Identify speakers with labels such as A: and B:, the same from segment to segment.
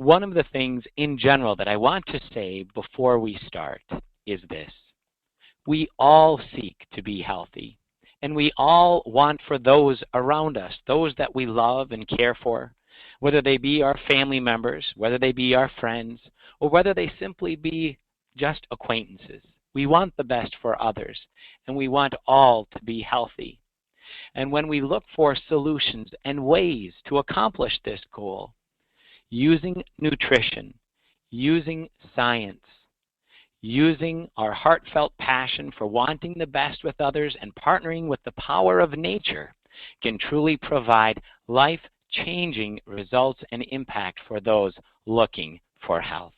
A: one of the things in general that I want to say before we start is this. We all seek to be healthy, and we all want for those around us, those that we love and care for, whether they be our family members, whether they be our friends, or whether they simply be just acquaintances. We want the best for others, and we want all to be healthy. And when we look for solutions and ways to accomplish this goal, using nutrition, using science, using our heartfelt passion for wanting the best with others and partnering with the power of nature can truly provide life-changing results and impact for those looking for health.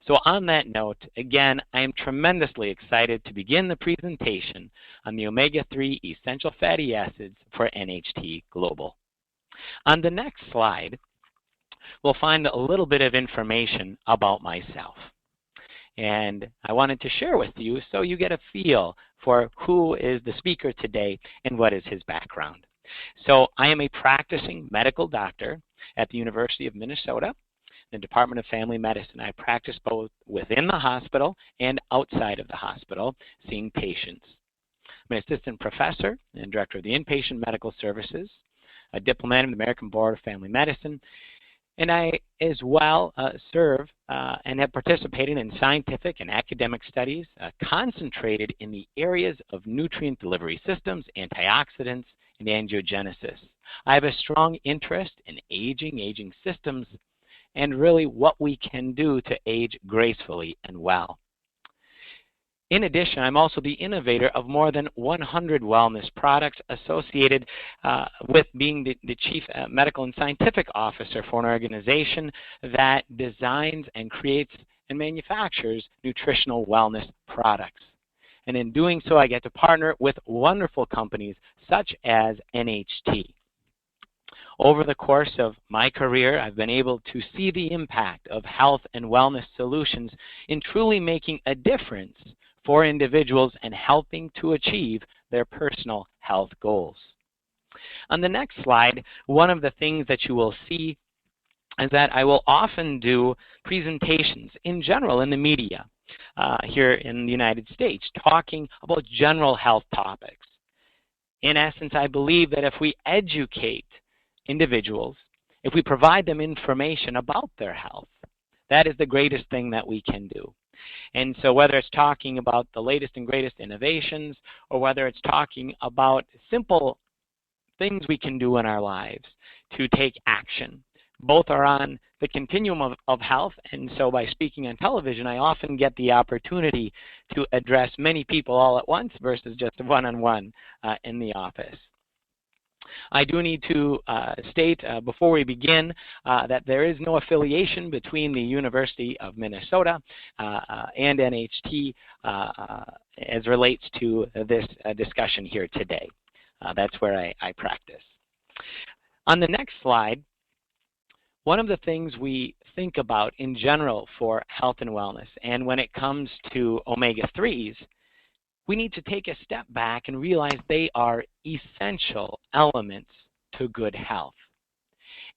A: So on that note, again, I am tremendously excited to begin the presentation on the omega-3 essential fatty acids for NHT Global. On the next slide, we'll find a little bit of information about myself. And I wanted to share with you so you get a feel for who is the speaker today and what is his background. So I am a practicing medical doctor at the University of Minnesota, the Department of Family Medicine. I practice both within the hospital and outside of the hospital, seeing patients. I'm an assistant professor and director of the Inpatient Medical Services, a diplomat of the American Board of Family Medicine, and I as well serve and have participated in scientific and academic studies concentrated in the areas of nutrient delivery systems, antioxidants, and angiogenesis. I have a strong interest in aging systems, and really what we can do to age gracefully and well. In addition, I'm also the innovator of more than 100 wellness products associated with being the Chief Medical and Scientific Officer for an organization that designs and creates and manufactures nutritional wellness products. And in doing so, I get to partner with wonderful companies such as NHT. Over the course of my career, I've been able to see the impact of health and wellness solutions in truly making a difference for individuals and helping to achieve their personal health goals. On the next slide, one of the things that you will see is that I will often do presentations in general in the media here in the United States, talking about general health topics. In essence, I believe that if we educate individuals, if we provide them information about their health, that is the greatest thing that we can do. And so whether it's talking about the latest and greatest innovations, or whether it's talking about simple things we can do in our lives to take action, both are on the continuum of health. And so by speaking on television, I often get the opportunity to address many people all at once versus just one-on-one in the office. I do need to state before we begin that there is no affiliation between the University of Minnesota and NHT as relates to this discussion here today. That's where I practice. On the next slide, one of the things we think about in general for health and wellness, and when it comes to omega-3s, we need to take a step back and realize they are essential elements to good health.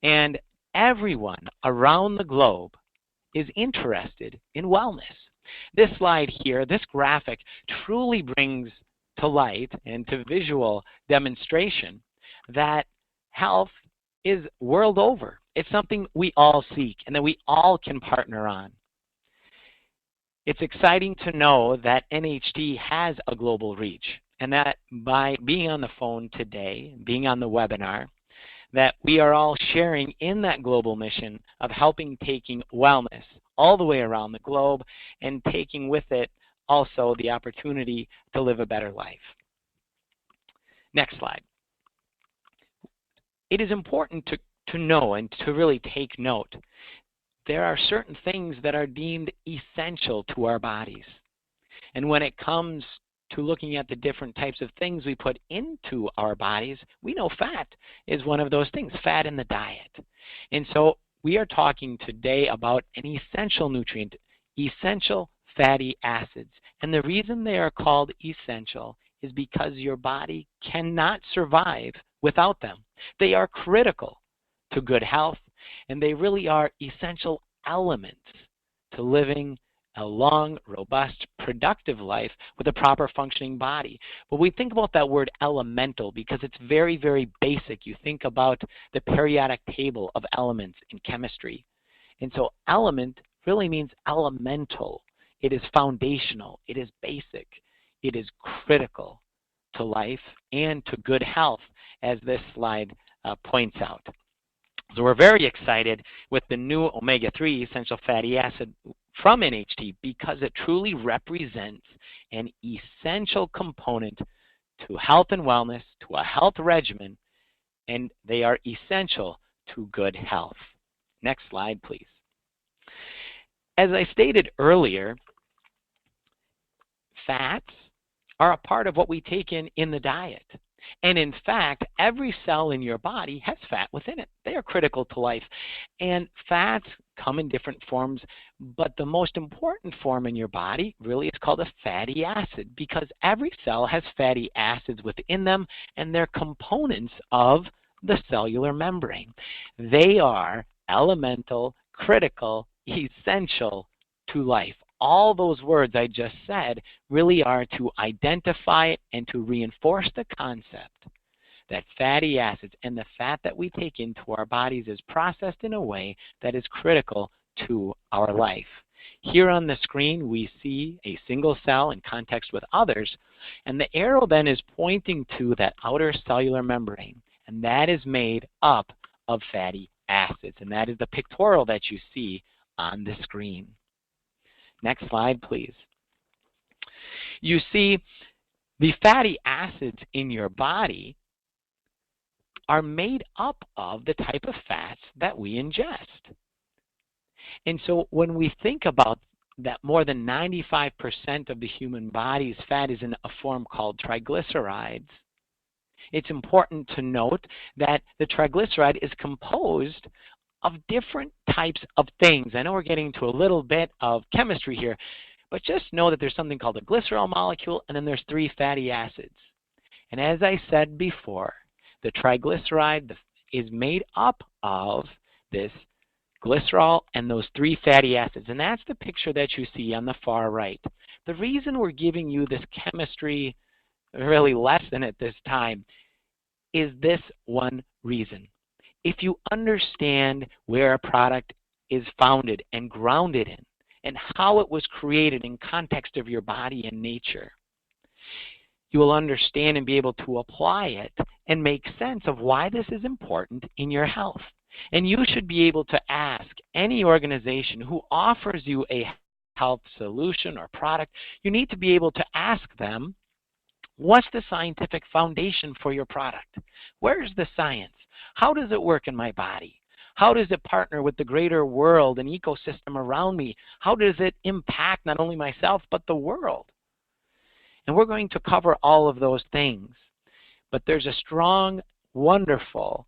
A: And everyone around the globe is interested in wellness. This slide here, this graphic, truly brings to light and to visual demonstration that health is world over. It's something we all seek and that we all can partner on. It's exciting to know that NHT has a global reach, and that by being on the phone today, being on the webinar, that we are all sharing in that global mission of helping taking wellness all the way around the globe and taking with it also the opportunity to live a better life. Next slide. It is important to know and to really take note. There are certain things that are deemed essential to our bodies. And when it comes to looking at the different types of things we put into our bodies, we know fat is one of those things, fat in the diet. And so we are talking today about an essential nutrient, essential fatty acids. And the reason they are called essential is because your body cannot survive without them. They are critical to good health. And they really are essential elements to living a long, robust, productive life with a proper functioning body. But we think about that word elemental because it's very, very basic. You think about the periodic table of elements in chemistry. And so element really means elemental. It is foundational. It is basic. It is critical to life and to good health, as this slide points out. So we're very excited with the new omega-3 essential fatty acid from NHT because it truly represents an essential component to health and wellness, to a health regimen, and they are essential to good health. Next slide, please. As I stated earlier, fats are a part of what we take in the diet. And in fact, every cell in your body has fat within it. They are critical to life. And fats come in different forms, but the most important form in your body really is called a fatty acid because every cell has fatty acids within them, and they're components of the cellular membrane. They are elemental, critical, essential to life. All those words I just said really are to identify and to reinforce the concept that fatty acids and the fat that we take into our bodies is processed in a way that is critical to our life. Here on the screen, we see a single cell in context with others, and the arrow then is pointing to that outer cellular membrane, and that is made up of fatty acids, and that is the pictorial that you see on the screen. Next slide, please. You see, the fatty acids in your body are made up of the type of fats that we ingest. And so when we think about that, more than 95% of the human body's fat is in a form called triglycerides, it's important to note that the triglyceride is composed of different types of things. I know we're getting into a little bit of chemistry here, but just know that there's something called a glycerol molecule, and then there's 3 fatty acids. And as I said before, the triglyceride is made up of this glycerol and those 3 fatty acids, and that's the picture that you see on the far right. The reason we're giving you this chemistry really lesson at this time is this one reason. If you understand where a product is founded and grounded in and how it was created in context of your body and nature, you will understand and be able to apply it and make sense of why this is important in your health. And you should be able to ask any organization who offers you a health solution or product, you need to be able to ask them, what's the scientific foundation for your product? Where's the science? How does it work in my body? How does it partner with the greater world and ecosystem around me? How does it impact not only myself, but the world? And we're going to cover all of those things. But there's a strong, wonderful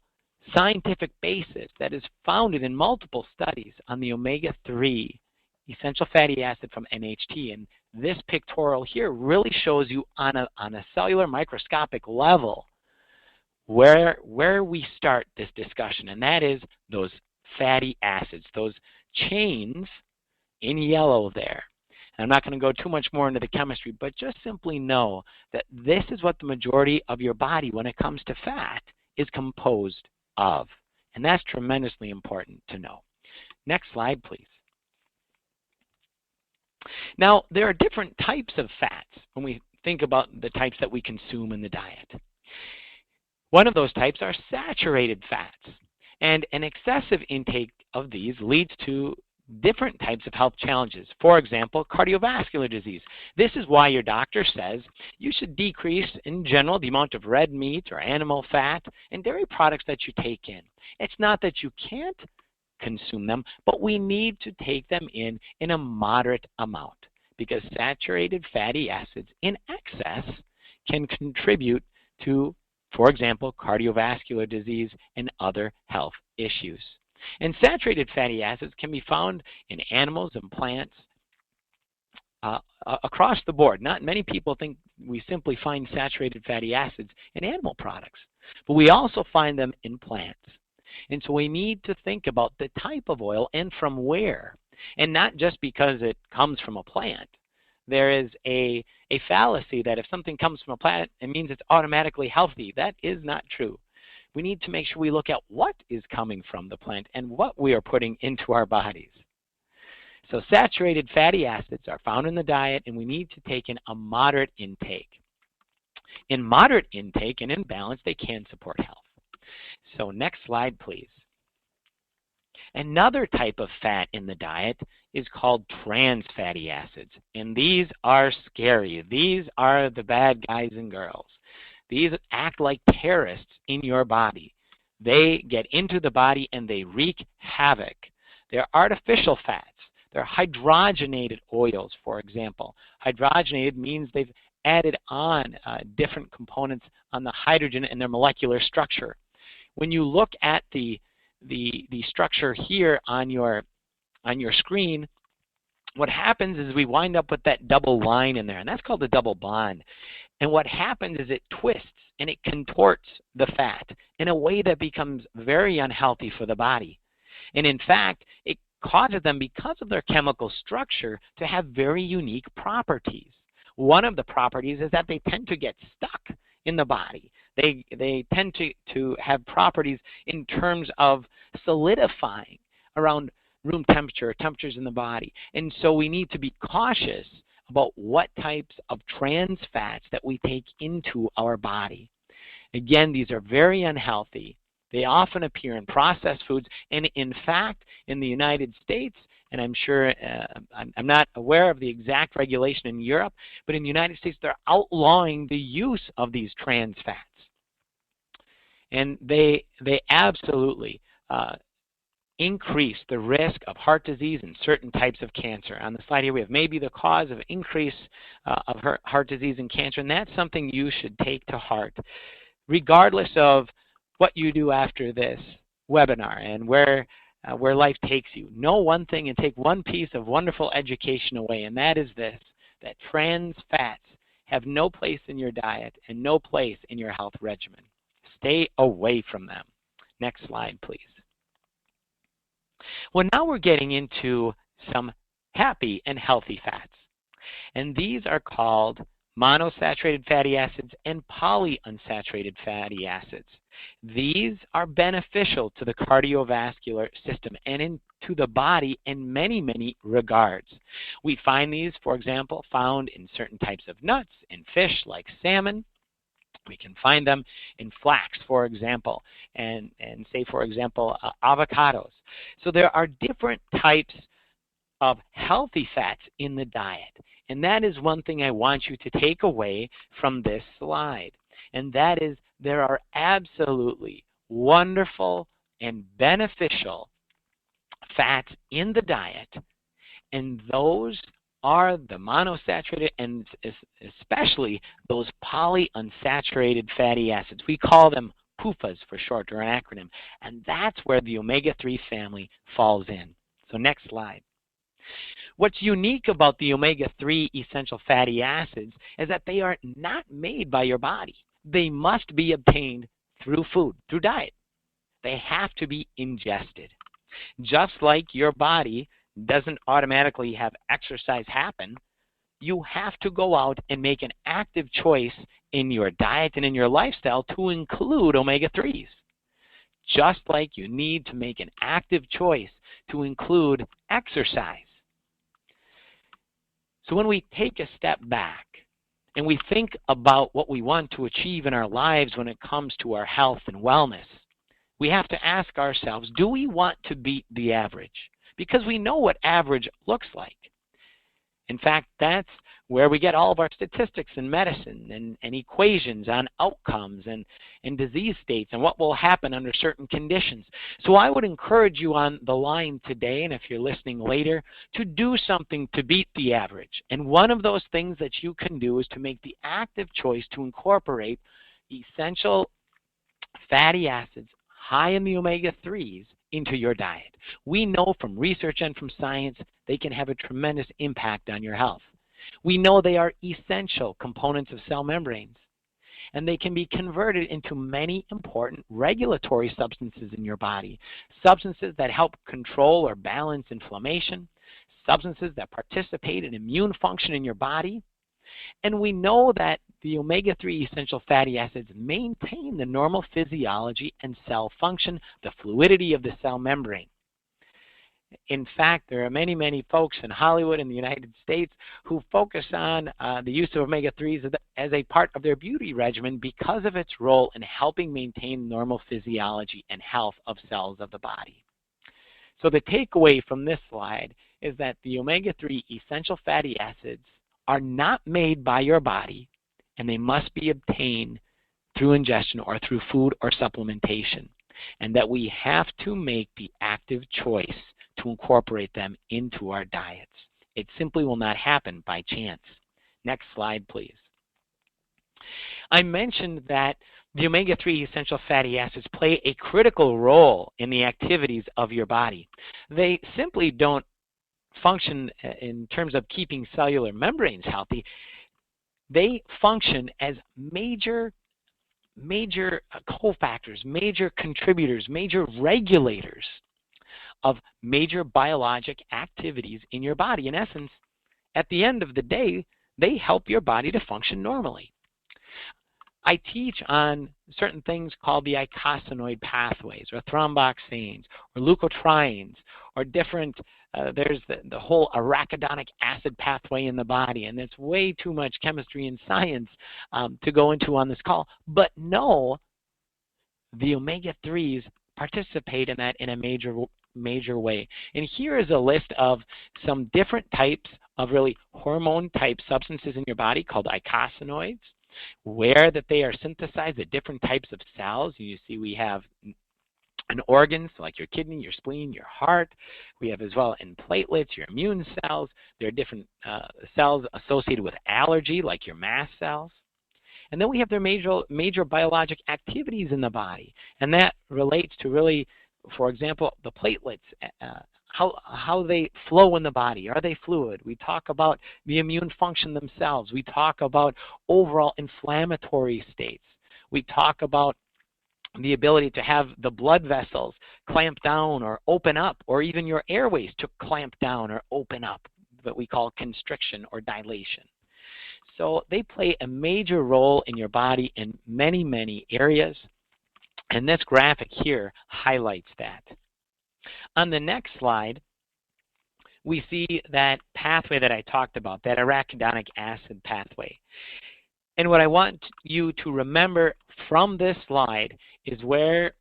A: scientific basis that is founded in multiple studies on the omega-3 essential fatty acid from NHT. And this pictorial here really shows you on a cellular microscopic level where we start this discussion, and that is those fatty acids, those chains in yellow there. And I'm not going to go too much more into the chemistry, but just simply know that this is what the majority of your body, when it comes to fat, is composed of. And that's tremendously important to know. Next slide, please. Now, there are different types of fats when we think about the types that we consume in the diet. One of those types are saturated fats, and an excessive intake of these leads to different types of health challenges. For example, cardiovascular disease. This is why your doctor says you should decrease, in general, the amount of red meat or animal fat and dairy products that you take in. It's not that you can't consume them, but we need to take them in a moderate amount because saturated fatty acids in excess can contribute to, for example, cardiovascular disease and other health issues. And saturated fatty acids can be found in animals and plants across the board. Not many people think we simply find saturated fatty acids in animal products, but we also find them in plants. And so we need to think about the type of oil and from where, and not just because it comes from a plant. There is a fallacy that if something comes from a plant, it means it's automatically healthy. That is not true. We need to make sure we look at what is coming from the plant and what we are putting into our bodies. So saturated fatty acids are found in the diet, and we need to take in a moderate intake. In moderate intake and in balance, they can support health. So next slide, please. Another type of fat in the diet is called trans fatty acids, and these are scary. These are the bad guys and girls. These act like terrorists in your body. They get into the body and they wreak havoc. They're artificial fats. They're hydrogenated oils, for example. Hydrogenated means they've added on different components on the hydrogen in their molecular structure. When you look at the structure here on your screen, what happens is we wind up with that double line in there, and that's called a double bond. And what happens is it twists and it contorts the fat in a way that becomes very unhealthy for the body. And in fact, it causes them, because of their chemical structure, to have very unique properties. One of the properties is that they tend to get stuck in the body. They tend to have properties in terms of solidifying around room temperature, temperatures in the body. And so we need to be cautious about what types of trans fats that we take into our body. Again, these are very unhealthy. They often appear in processed foods, and in fact, in the United States, and I'm sure, I'm not aware of the exact regulation in Europe, but in the United States, they're outlawing the use of these trans fats. And they absolutely increase the risk of heart disease and certain types of cancer. On the slide here, we have maybe the cause of increase of heart disease and cancer, and that's something you should take to heart, regardless of what you do after this webinar and where life takes you. Know one thing and take one piece of wonderful education away, and that is this, that trans fats have no place in your diet and no place in your health regimen. Stay away from them. Next slide, please. Well, now we're getting into some happy and healthy fats, and these are called monosaturated fatty acids and polyunsaturated fatty acids. These are beneficial to the cardiovascular system and to the body in many, many regards. We find these, for example, found in certain types of nuts, in fish like salmon. We can find them in flax, for example, and say, for example, avocados. So there are different types of healthy fats in the diet. And that is one thing I want you to take away from this slide. And that is, there are absolutely wonderful and beneficial fats in the diet, and those are the monosaturated and especially those polyunsaturated fatty acids. We call them PUFAs for short, or an acronym, and that's where the omega-3 family falls in. So next slide. What's unique about the omega-3 essential fatty acids is that they are not made by your body. They must be obtained through food, through diet. They have to be ingested. Just like your body doesn't automatically have exercise happen, you have to go out and make an active choice in your diet and in your lifestyle to include omega-3s. Just like you need to make an active choice to include exercise. So when we take a step back and we think about what we want to achieve in our lives when it comes to our health and wellness, we have to ask ourselves, do we want to beat the average? Because we know what average looks like. In fact, that's where we get all of our statistics in medicine and equations on outcomes and disease states and what will happen under certain conditions. So I would encourage you on the line today, and if you're listening later, to do something to beat the average. And one of those things that you can do is to make the active choice to incorporate essential fatty acids high in the omega-3s into your diet. We know from research and from science they can have a tremendous impact on your health. We know they are essential components of cell membranes. and they can be converted into many important regulatory substances in your body. Substances that help control or balance inflammation, substances that participate in immune function in your body. And we know that the omega-3 essential fatty acids maintain the normal physiology and cell function, the fluidity of the cell membrane. In fact, there are many, many folks in Hollywood and the United States who focus on the use of omega-3s as a part of their beauty regimen because of its role in helping maintain normal physiology and health of cells of the body. So the takeaway from this slide is that the omega-3 essential fatty acids are not made by your body, and they must be obtained through ingestion or through food or supplementation, and that we have to make the active choice to incorporate them into our diets. It simply will not happen by chance. Next slide, please. I mentioned that the omega-3 essential fatty acids play a critical role in the activities of your body. They simply don't function in terms of keeping cellular membranes healthy. They function as major cofactors, major contributors, major regulators of major biologic activities in your body. In essence, at the end of the day, they help your body to function normally. I teach on certain things called the eicosanoid pathways, or thromboxanes, or leukotrienes, or different, there's the whole arachidonic acid pathway in the body, and it's way too much chemistry and science to go into on this call. But no, the omega-3s participate in that in a major way. And here is a list of some different types of really hormone-type substances in your body called eicosanoids, where that they are synthesized at different types of cells. You see we have in organs like your kidney, your spleen, your heart. We have as well in platelets, your immune cells. There are different cells associated with allergy like your mast cells. And then we have their major biologic activities in the body. And that relates to really, for example, the platelets, how they flow in the body. Are they fluid? We talk about the immune function themselves. We talk about overall inflammatory states. We talk about the ability to have the blood vessels clamp down or open up, or even your airways to clamp down or open up, what we call constriction or dilation. So they play a major role in your body in many, many areas. And this graphic here highlights that. On the next slide, we see that pathway that I talked about, that arachidonic acid pathway. And what I want you to remember from this slide is where,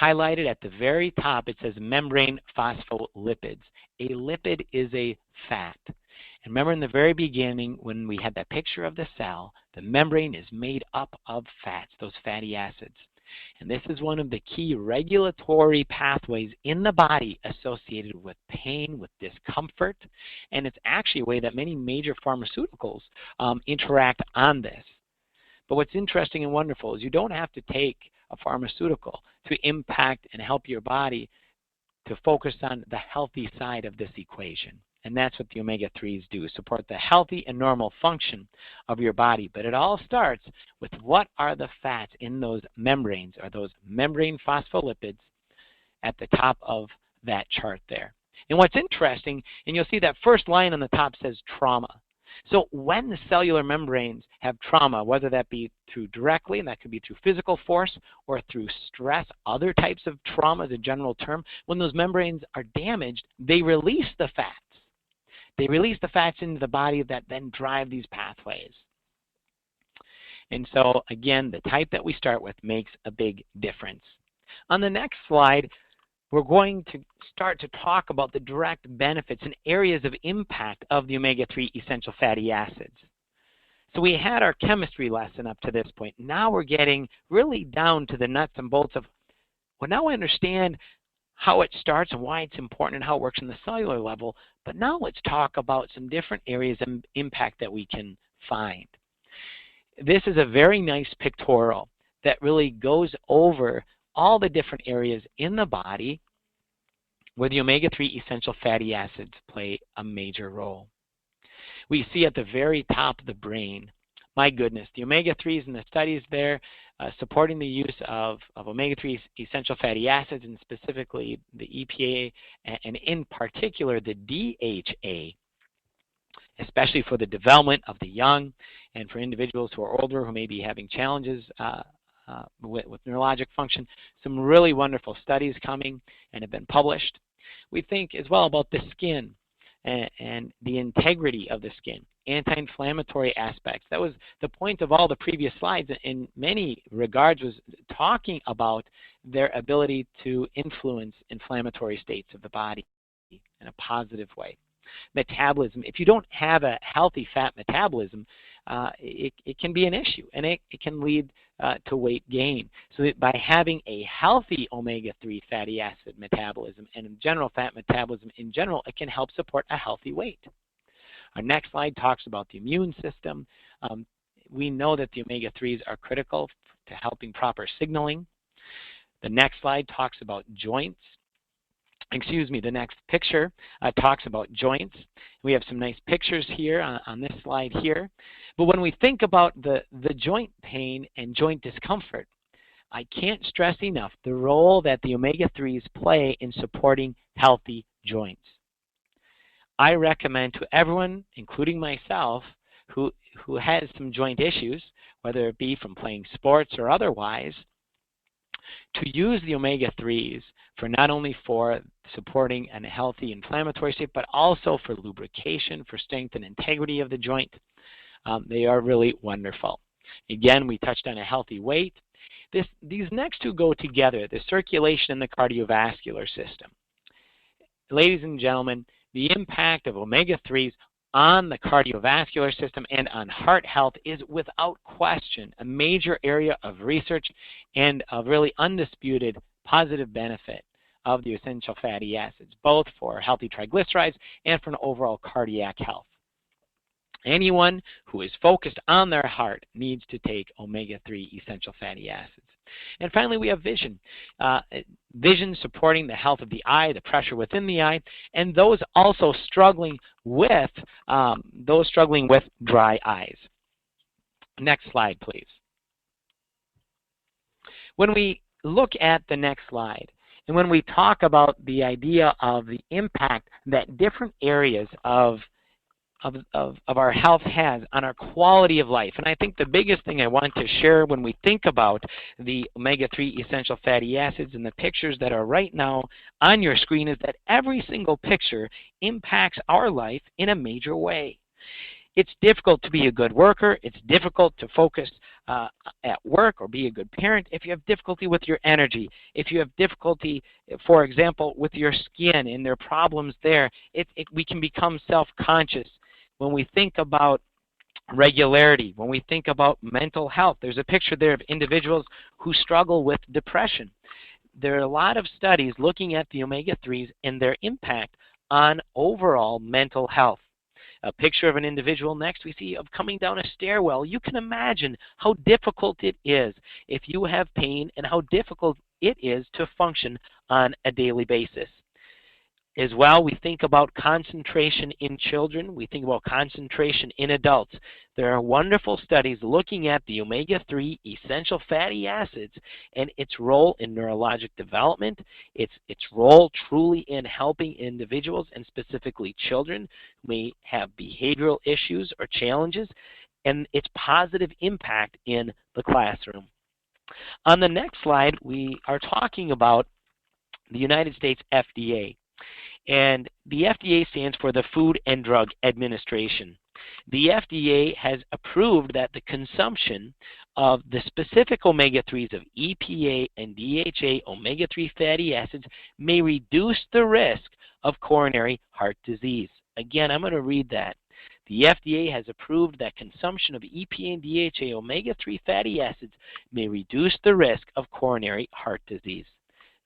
A: highlighted at the very top, it says membrane phospholipids. A lipid is a fat. And remember in the very beginning when we had that picture of the cell, the membrane is made up of fats, those fatty acids. And this is one of the key regulatory pathways in the body associated with pain, with discomfort, and it's actually a way that many major pharmaceuticals interact on this. But what's interesting and wonderful is you don't have to take a pharmaceutical to impact and help your body to focus on the healthy side of this equation. And that's what the omega-3s do, support the healthy and normal function of your body. But it all starts with what are the fats in those membranes, or those membrane phospholipids at the top of that chart there. And what's interesting, and you'll see that first line on the top says trauma. So when the cellular membranes have trauma, whether that be through directly, and that could be through physical force, or through stress, other types of trauma is a general term, when those membranes are damaged, they release the fats. They release the fats into the body that then drive these pathways. And so, again, the type that we start with makes a big difference. On the next slide, we're going to start to talk about the direct benefits and areas of impact of the omega-3 essential fatty acids. So we had our chemistry lesson up to this point. Now we're getting really down to the nuts and bolts of, well, now I understand how it starts and why it's important and how it works on the cellular level. But now let's talk about some different areas of impact that we can find. This is a very nice pictorial that really goes over all the different areas in the body where the omega-3 essential fatty acids play a major role. We see at the very top of the brain My goodness, the omega-3s and the studies there supporting the use of omega-3 essential fatty acids, and specifically the EPA, and in particular the DHA, especially for the development of the young and for individuals who are older who may be having challenges with neurologic function. Some really wonderful studies coming and have been published. We think as well about the skin and the integrity of the skin, anti-inflammatory aspects. That was the point of all the previous slides in many regards, was talking about their ability to influence inflammatory states of the body in a positive way. Metabolism. If you don't have a healthy fat metabolism, it can be an issue, and it can lead to weight gain. So that by having a healthy omega-3 fatty acid metabolism and in general fat metabolism in general, it can help support a healthy weight. Our next slide talks about the immune system. We know that the omega-3s are critical to helping proper signaling. The next slide talks about joints. Excuse me, the next picture talks about joints. We have some nice pictures here on this slide here. But when we think about the joint pain and joint discomfort, I can't stress enough the role that the omega-3s play in supporting healthy joints. I recommend to everyone, including myself, who has some joint issues, whether it be from playing sports or otherwise, to use the omega-3s for not only for supporting a healthy inflammatory state, but also for lubrication, for strength and integrity of the joint. They are really wonderful. Again, we touched on a healthy weight. These next two go together, the circulation and the cardiovascular system. Ladies and gentlemen, the impact of omega-3s on the cardiovascular system and on heart health is without question a major area of research and a really undisputed positive benefit of the essential fatty acids, both for healthy triglycerides and for an overall cardiac health. Anyone who is focused on their heart needs to take omega-3 essential fatty acids. And finally, we have vision. Vision supporting the health of the eye, the pressure within the eye, and those also struggling with dry eyes. Next slide, please. When we look at the next slide, and when we talk about the idea of the impact that different areas of our health has on our quality of life. And I think the biggest thing I want to share when we think about the omega-3 essential fatty acids and the pictures that are right now on your screen is that every single picture impacts our life in a major way. It's difficult to be a good worker. It's difficult to focus at work or be a good parent if you have difficulty with your energy. If you have difficulty, for example, with your skin and there are problems there, we can become self-conscious. When we think about regularity, when we think about mental health, there's a picture there of individuals who struggle with depression. There are a lot of studies looking at the omega-3s and their impact on overall mental health. A picture of an individual next we see of coming down a stairwell. You can imagine how difficult it is if you have pain and how difficult it is to function on a daily basis. As well, we think about concentration in children. We think about concentration in adults. There are wonderful studies looking at the omega-3 essential fatty acids and its role in neurologic development, its role truly in helping individuals and specifically children who may have behavioral issues or challenges, and its positive impact in the classroom. On the next slide, we are talking about the United States FDA. And the FDA stands for the Food and Drug Administration. The FDA has approved that the consumption of the specific omega-3s of EPA and DHA omega-3 fatty acids may reduce the risk of coronary heart disease. Again, I'm going to read that. The FDA has approved that consumption of EPA and DHA omega-3 fatty acids may reduce the risk of coronary heart disease.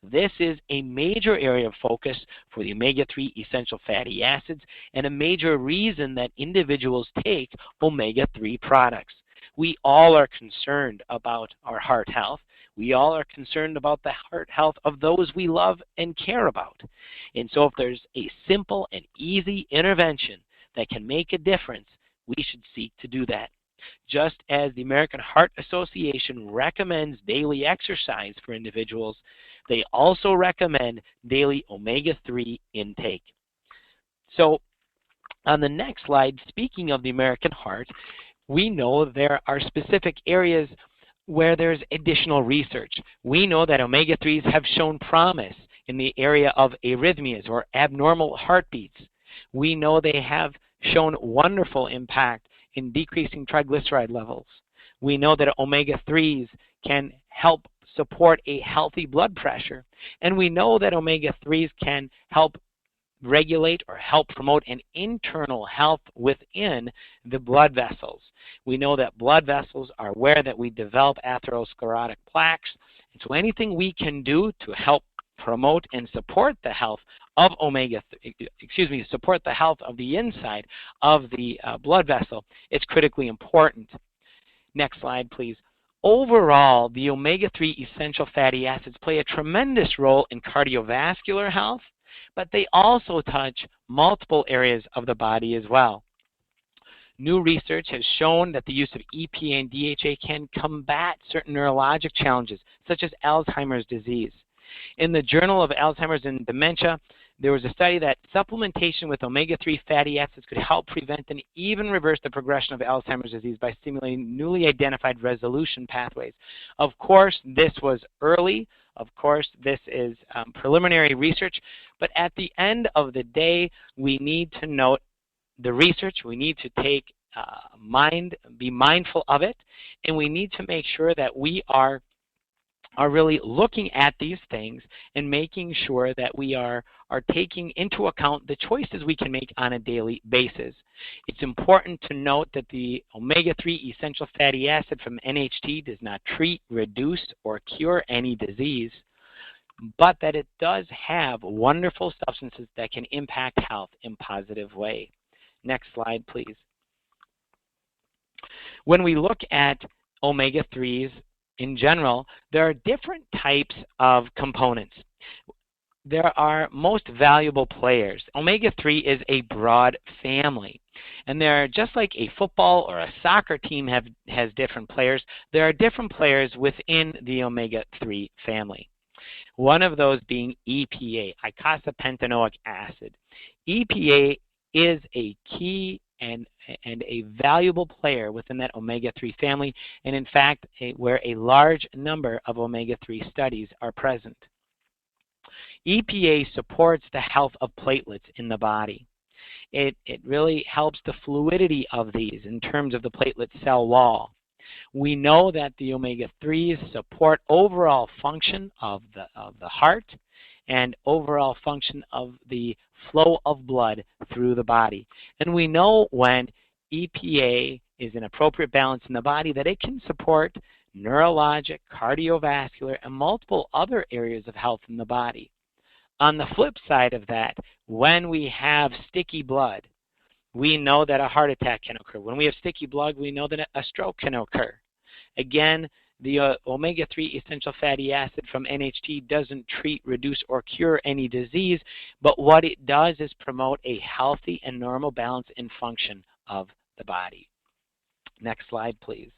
A: This is a major area of focus for the omega-3 essential fatty acids and a major reason that individuals take omega-3 products. We all are concerned about our heart health. We all are concerned about the heart health of those we love and care about. And so if there's a simple and easy intervention that can make a difference, we should seek to do that. Just as the American Heart Association recommends daily exercise for individuals, they also recommend daily omega-3 intake. So on the next slide, speaking of the American heart, we know there are specific areas where there's additional research. We know that omega-3s have shown promise in the area of arrhythmias or abnormal heartbeats. We know they have shown wonderful impact in decreasing triglyceride levels. We know that omega-3s can help support a healthy blood pressure. And we know that omega-3s can help regulate or help promote an internal health within the blood vessels. We know that blood vessels are where that we develop atherosclerotic plaques. And so anything we can do to help promote and support the health of support the health of the inside of the blood vessel, it's critically important. Next slide, please. Overall, the omega-3 essential fatty acids play a tremendous role in cardiovascular health, but they also touch multiple areas of the body as well. New research has shown that the use of EPA and DHA can combat certain neurologic challenges, such as Alzheimer's disease. In the Journal of Alzheimer's and Dementia, there was a study that supplementation with omega-3 fatty acids could help prevent and even reverse the progression of Alzheimer's disease by stimulating newly identified resolution pathways. Of course, this was early. Of course, this is preliminary research. But at the end of the day, we need to note the research. We need to be mindful of it. And we need to make sure that we are really looking at these things and making sure that we are taking into account the choices we can make on a daily basis. It's important to note that the omega-3 essential fatty acid from NHT does not treat, reduce, or cure any disease, but that it does have wonderful substances that can impact health in a positive way. Next slide, please. When we look at omega-3s in general, there are different types of components. There are most valuable players. Omega-3 is a broad family. And there are, just like a football or a soccer team has different players, there are different players within the omega-3 family. One of those being EPA, eicosapentaenoic acid. EPA is a key and a valuable player within that omega-3 family, and in fact, where a large number of omega-3 studies are present. EPA supports the health of platelets in the body. It really helps the fluidity of these in terms of the platelet cell wall. We know that the omega-3s support overall function of the heart and overall function of the flow of blood through the body. And we know when EPA is in appropriate balance in the body that it can support neurologic, cardiovascular, and multiple other areas of health in the body. On the flip side of that, when we have sticky blood, we know that a heart attack can occur. When we have sticky blood, we know that a stroke can occur. Again, the omega-3 essential fatty acid from NHT doesn't treat, reduce, or cure any disease, but what it does is promote a healthy and normal balance and function of the body. Next slide, please.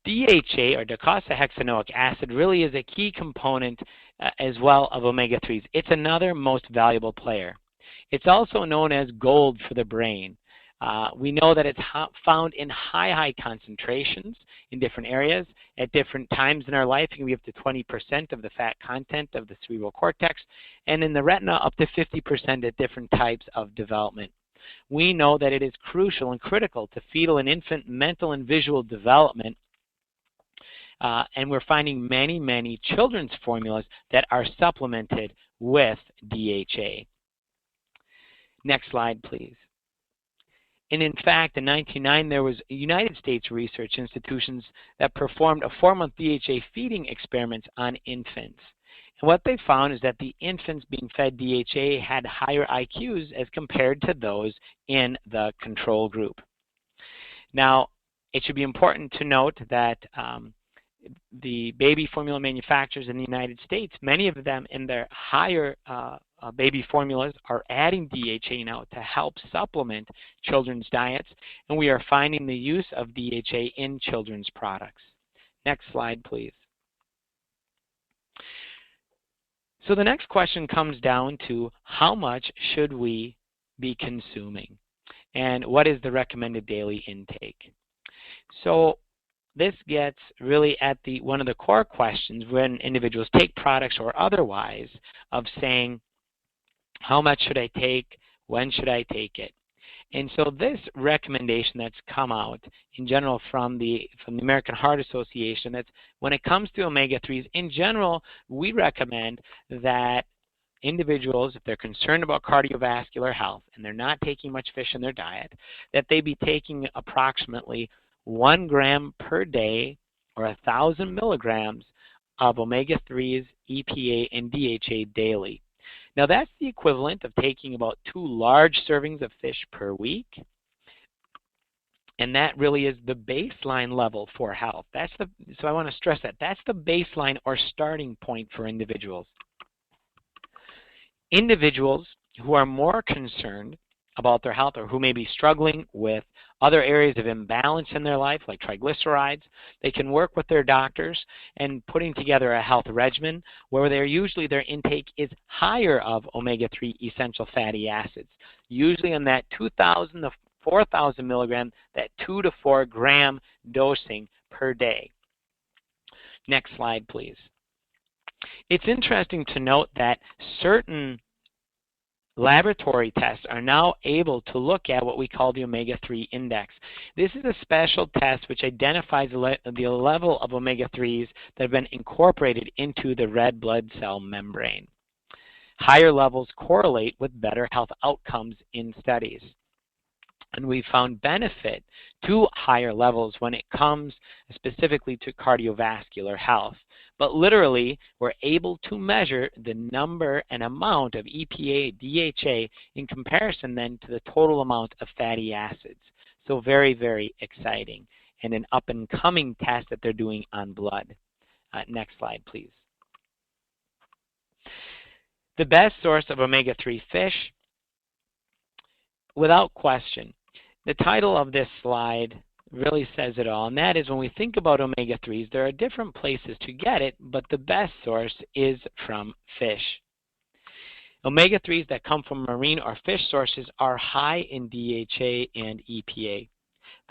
A: DHA, or docosahexaenoic acid, really is a key component as well of omega-3s. It's another most valuable player. It's also known as gold for the brain. We know that it's found in high concentrations in different areas at different times in our life. It can be up to 20% of the fat content of the cerebral cortex, and in the retina up to 50% at different types of development. We know that it is crucial and critical to fetal and infant mental and visual development, and we're finding many children's formulas that are supplemented with DHA. Next slide, please. And in fact, in 1999, there was United States research institutions that performed a 4-month DHA feeding experiments on infants. And what they found is that the infants being fed DHA had higher IQs as compared to those in the control group. Now, it should be important to note that the baby formula manufacturers in the United States, many of them in their higher baby formulas are adding DHA now to help supplement children's diets, and we are finding the use of DHA in children's products. Next slide, please. So the next question comes down to how much should we be consuming, and what is the recommended daily intake? So this gets really at one of the core questions when individuals take products or otherwise of saying, how much should I take? When should I take it? And so this recommendation that's come out in general from the American Heart Association, that's when it comes to omega-3s, in general, we recommend that individuals, if they're concerned about cardiovascular health and they're not taking much fish in their diet, that they be taking approximately 1 gram per day or 1,000 milligrams of omega-3s, EPA, and DHA daily. Now that's the equivalent of taking about 2 large servings of fish per week, and that really is the baseline level for health. So I want to stress that. That's the baseline or starting point for individuals. Individuals who are more concerned about their health or who may be struggling with other areas of imbalance in their life, like triglycerides, they can work with their doctors and putting together a health regimen where their intake is higher of omega-3 essential fatty acids, usually in that 2,000 to 4,000 milligram, that 2 to 4 gram dosing per day. Next slide, please. It's interesting to note that certain laboratory tests are now able to look at what we call the omega-3 index. This is a special test which identifies the level of omega-3s that have been incorporated into the red blood cell membrane. Higher levels correlate with better health outcomes in studies. And we found benefit to higher levels when it comes specifically to cardiovascular health. But literally, we're able to measure the number and amount of EPA, DHA in comparison then to the total amount of fatty acids. So very, very exciting, and an up-and-coming test that they're doing on blood. Next slide, please. The best source of omega-3 fish, without question. The title of this slide really says it all, and that is when we think about omega-3s, there are different places to get it, but the best source is from fish. Omega-3s that come from marine or fish sources are high in DHA and EPA.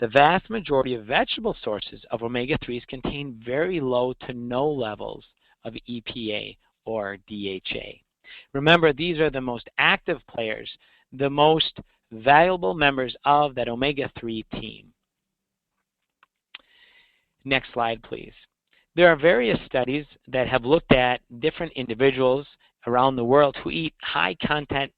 A: The vast majority of vegetable sources of omega-3s contain very low to no levels of EPA or DHA. Remember, these are the most active players, the most valuable members of that omega-3 team. Next slide, please. There are various studies that have looked at different individuals around the world who eat high content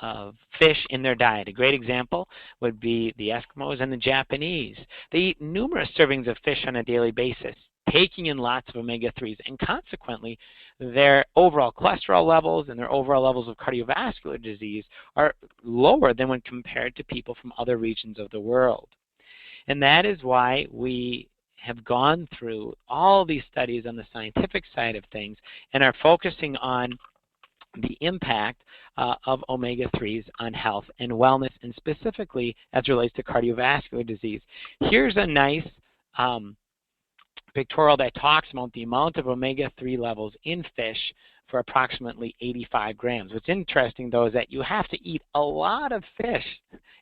A: of fish in their diet. A great example would be the Eskimos and the Japanese. They eat numerous servings of fish on a daily basis, taking in lots of omega-3s, and consequently, their overall cholesterol levels and their overall levels of cardiovascular disease are lower than when compared to people from other regions of the world. And that is why we have gone through all these studies on the scientific side of things and are focusing on the impact of omega-3s on health and wellness, and specifically as it relates to cardiovascular disease. Here's a nice pictorial that talks about the amount of omega-3 levels in fish for approximately 85 grams. What's interesting, though, is that you have to eat a lot of fish,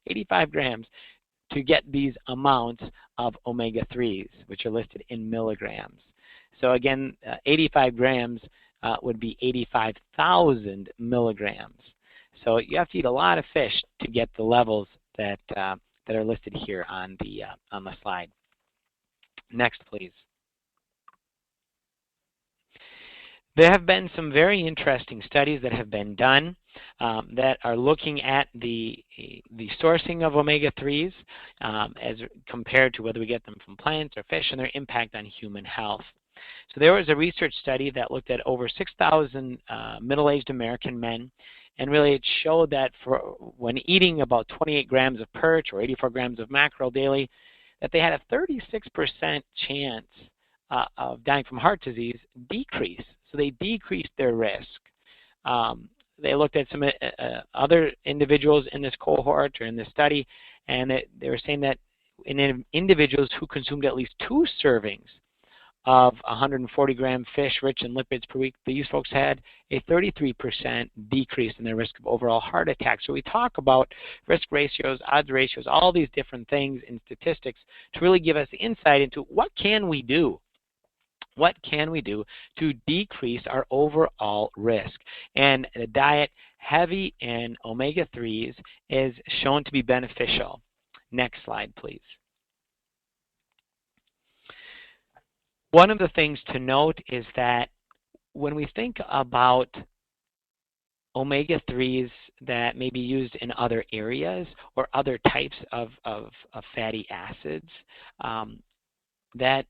A: 85 grams, to get these amounts of omega-3s, which are listed in milligrams. So again, 85 grams would be 85,000 milligrams. So you have to eat a lot of fish to get the levels that are listed here on the slide. Next, please. There have been some very interesting studies that have been done that are looking at the sourcing of omega-3s as compared to whether we get them from plants or fish and their impact on human health. So there was a research study that looked at over 6,000 middle-aged American men, and really it showed that when eating about 28 grams of perch or 84 grams of mackerel daily, that they had a 36% chance of dying from heart disease decrease. So they decreased their risk. they looked at some other individuals in this cohort or in this study, and they were saying that in individuals who consumed at least 2 servings of 140-gram fish rich in lipids per week, these folks had a 33% decrease in their risk of overall heart attack. So we talk about risk ratios, odds ratios, all these different things in statistics to really give us insight into what can we do. What can we do to decrease our overall risk? And the diet heavy in omega-3s is shown to be beneficial. Next slide, please. One of the things to note is that when we think about omega-3s that may be used in other areas or other types of fatty acids, that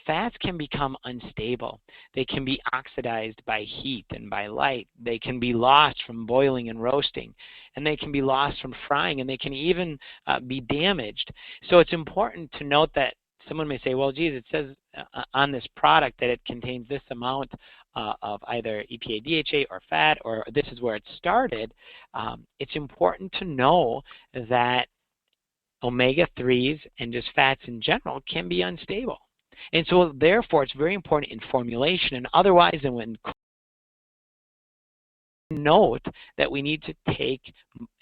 A: fats can become unstable. They can be oxidized by heat and by light. They can be lost from boiling and roasting, and they can be lost from frying, and they can even be damaged. So it's important to note that someone may say, well, geez, it says on this product that it contains this amount of either EPA, DHA, or fat, or this is where it started. It's important to know that omega-3s and just fats in general can be unstable. And so therefore, it's very important in formulation and otherwise, and when note that we need to take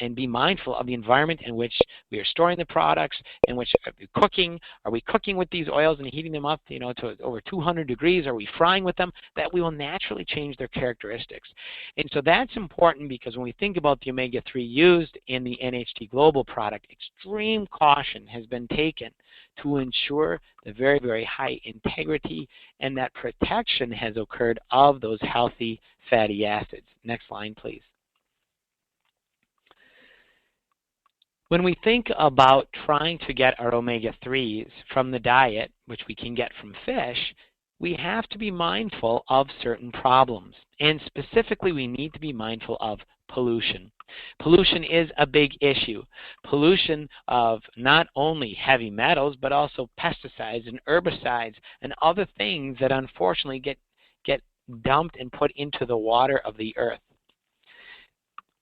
A: and be mindful of the environment in which we are storing the products, in which are we cooking. Are we cooking with these oils and heating them up, to over 200 degrees? Are we frying with them? That we will naturally change their characteristics. And so that's important because when we think about the omega-3 used in the NHT Global product, extreme caution has been taken to ensure the very, very high integrity and that protection has occurred of those healthy fatty acids. Next line, please. When we think about trying to get our omega-3s from the diet, which we can get from fish, we have to be mindful of certain problems. And specifically, we need to be mindful of pollution. Pollution is a big issue. Pollution of not only heavy metals, but also pesticides and herbicides and other things that unfortunately get dumped and put into the water of the earth.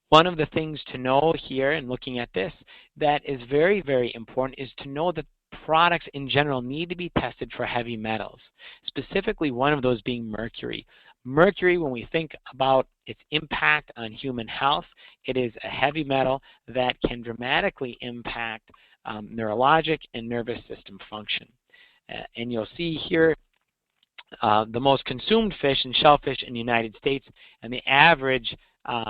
A: One of the things to know here in looking at this that is very, very important is to know that products in general need to be tested for heavy metals, specifically one of those being mercury. Mercury, when we think about its impact on human health, it is a heavy metal that can dramatically impact neurologic and nervous system function. And you'll see here the most consumed fish and shellfish in the United States, and the average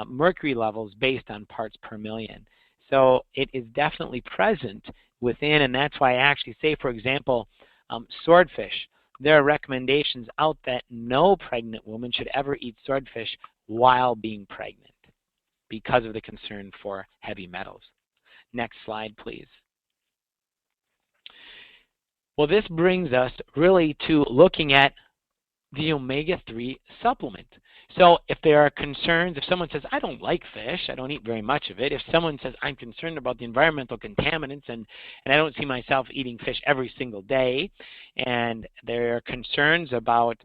A: mercury levels based on parts per million. So it is definitely present within, and that's why I actually say, for example, swordfish. There are recommendations out that no pregnant woman should ever eat swordfish while being pregnant because of the concern for heavy metals. Next slide, please. Well, this brings us really to looking at the omega-3 supplement. So if there are concerns, if someone says, I don't like fish, I don't eat very much of it, if someone says, I'm concerned about the environmental contaminants and I don't see myself eating fish every single day, and there are concerns about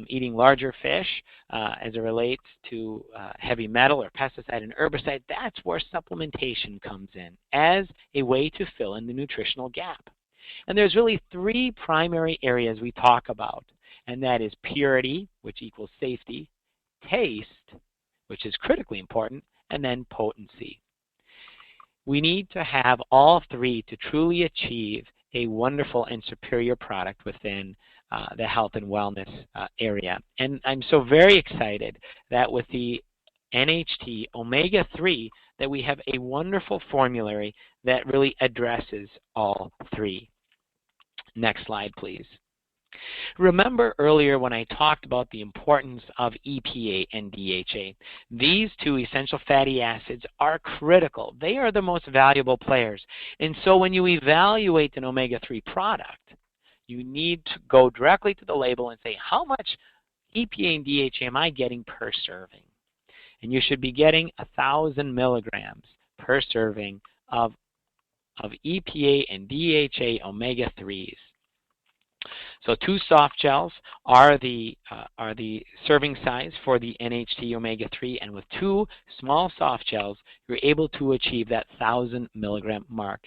A: eating larger fish as it relates to heavy metal or pesticide and herbicide, that's where supplementation comes in as a way to fill in the nutritional gap. And there's really 3 primary areas we talk about, and that is purity, which equals safety, taste, which is critically important, and then potency. We need to have all 3 to truly achieve a wonderful and superior product within the health and wellness area. And I'm so very excited that with the NHT Omega-3 that we have a wonderful formulary that really addresses all 3. Next slide, please. Remember earlier when I talked about the importance of EPA and DHA. These 2 essential fatty acids are critical. They are the most valuable players. And so when you evaluate an omega-3 product, you need to go directly to the label and say, how much EPA and DHA am I getting per serving? And you should be getting 1,000 milligrams per serving of EPA and DHA omega-3s. So 2 soft gels are the serving size for the NHT omega-3, and with 2 small soft gels, you're able to achieve that 1,000 milligram mark.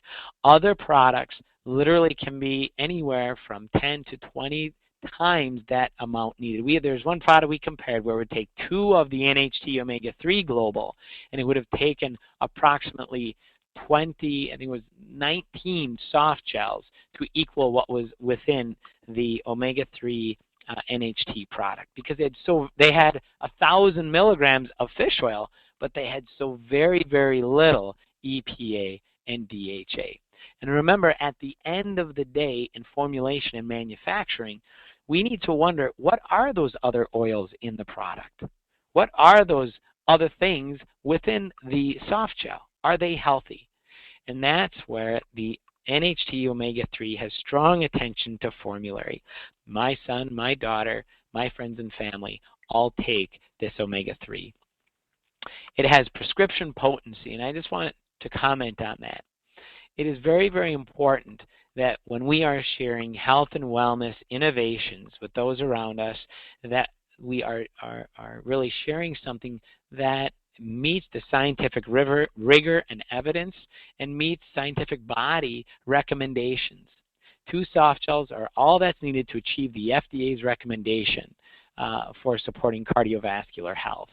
A: Other products literally can be anywhere from 10 to 20 times that amount needed. There's one product we compared where it would take 2 of the NHT omega-3 global, and it would have taken approximately 20, I think it was 19 soft gels to equal what was within the omega-3 NHT product, because they had 1,000 milligrams of fish oil, but they had so very, very little EPA and DHA. And remember, at the end of the day in formulation and manufacturing, we need to wonder, what are those other oils in the product? What are those other things within the soft gel? Are they healthy? And that's where the NHT omega-3 has strong attention to formulary. My son, my daughter, my friends and family all take this omega-3. It has prescription potency, and I just want to comment on that. It is very, very important that when we are sharing health and wellness innovations with those around us, that we are really sharing something that meets the scientific rigor and evidence and meets scientific body recommendations. 2 soft gels are all that's needed to achieve the FDA's recommendation for supporting cardiovascular health.